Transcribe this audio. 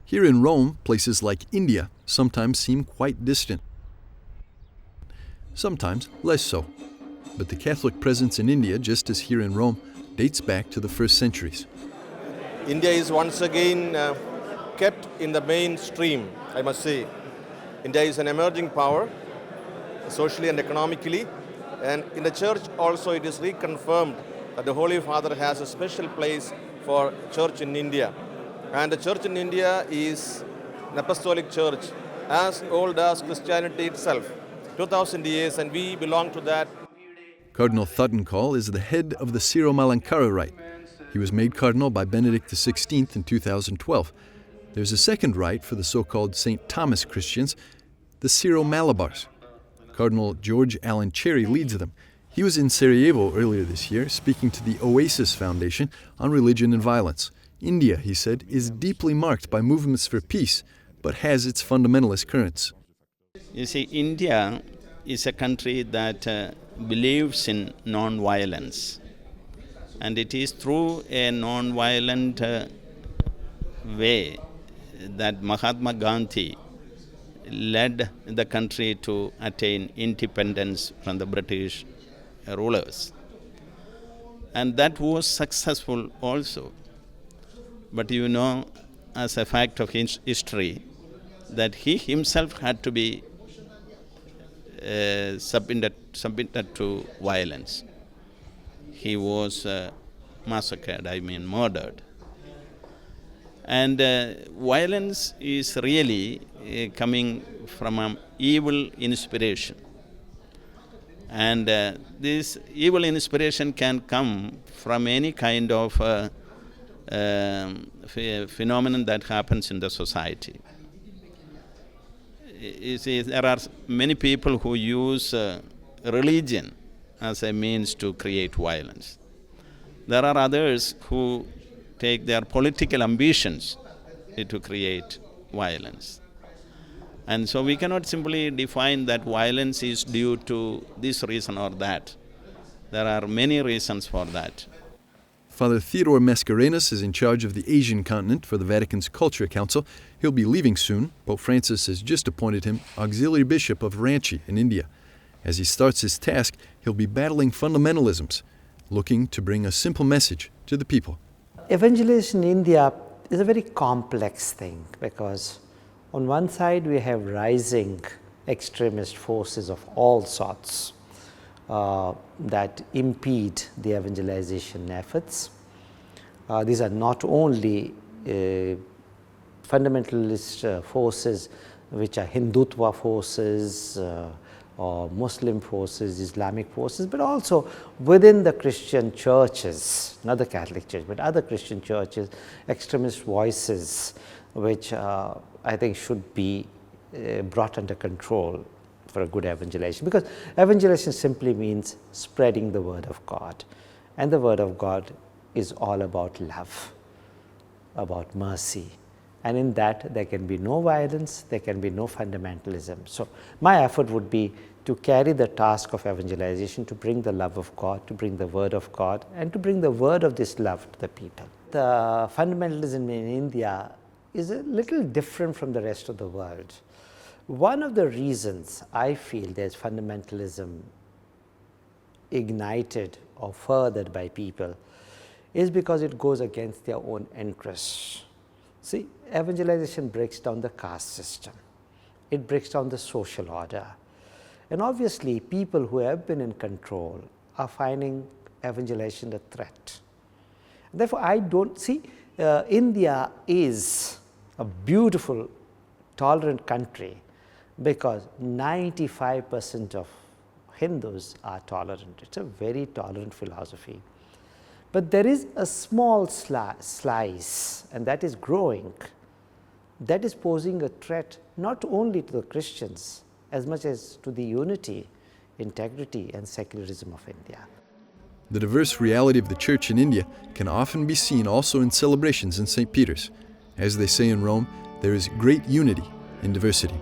Here in Rome, places like India sometimes seem quite distant. Sometimes less so. But the Catholic presence in India, just as here in Rome, dates back to the first centuries. India is once again kept in the mainstream, I must say. India is an emerging power, socially and economically, and in the church also it is reconfirmed that the Holy Father has a special place for church in India. And the church in India is an apostolic church as old as Christianity itself, 2000 years, and we belong to that. Cardinal Thottenkal is the head of the Syro-Malankara Rite. He was made cardinal by Benedict XVI in 2012. There's a second rite for the so-called St. Thomas Christians, the Syro-Malabars. Cardinal George Alan Cherry leads them. He was in Sarajevo earlier this year speaking to the Oasis Foundation on religion and violence. India, he said, is deeply marked by movements for peace, but has its fundamentalist currents. You see, India is a country that believes in non-violence. And it is through a non-violent way that Mahatma Gandhi led the country to attain independence from the British rulers. And that was successful also. But you know, as a fact of history, that he himself had to be submitted to violence. He was massacred, murdered. And violence is really coming from an evil inspiration. And this evil inspiration can come from any kind of phenomenon that happens in the society. You see, there are many people who use religion as a means to create violence. There are others who take their political ambitions to create violence. And so we cannot simply define that violence is due to this reason or that. There are many reasons for that. Father Theodore Mascarenhas is in charge of the Asian continent for the Vatican's Culture Council. He'll be leaving soon. Pope Francis has just appointed him auxiliary bishop of Ranchi in India. As he starts his task, he'll be battling fundamentalisms, looking to bring a simple message to the people. Evangelization in India is a very complex thing because on one side we have rising extremist forces of all sorts that impede the evangelization efforts. These are not only fundamentalist forces which are Hindutva forces or Muslim forces, Islamic forces, but also within the Christian churches, not the Catholic Church, but other Christian churches, extremist voices which I think should be brought under control for a good evangelization, because evangelization simply means spreading the word of God, and the word of God is all about love, about mercy, and in that there can be no violence, there can be no fundamentalism. So my effort would be to carry the task of evangelization, to bring the love of God, to bring the word of God, and to bring the word of this love to the people. The fundamentalism in India is a little different from the rest of the world. One of the reasons I feel there's fundamentalism ignited or furthered by people is because it goes against their own interests. See, evangelization breaks down the caste system. It breaks down the social order. And obviously, people who have been in control are finding evangelization a threat. Therefore, I don't see India is a beautiful, tolerant country because 95% of Hindus are tolerant. It's a very tolerant philosophy. But there is a small slice, and that is growing, that is posing a threat not only to the Christians as much as to the unity, integrity, and secularism of India. The diverse reality of the Church in India can often be seen also in celebrations in St. Peter's. As they say in Rome, there is great unity in diversity.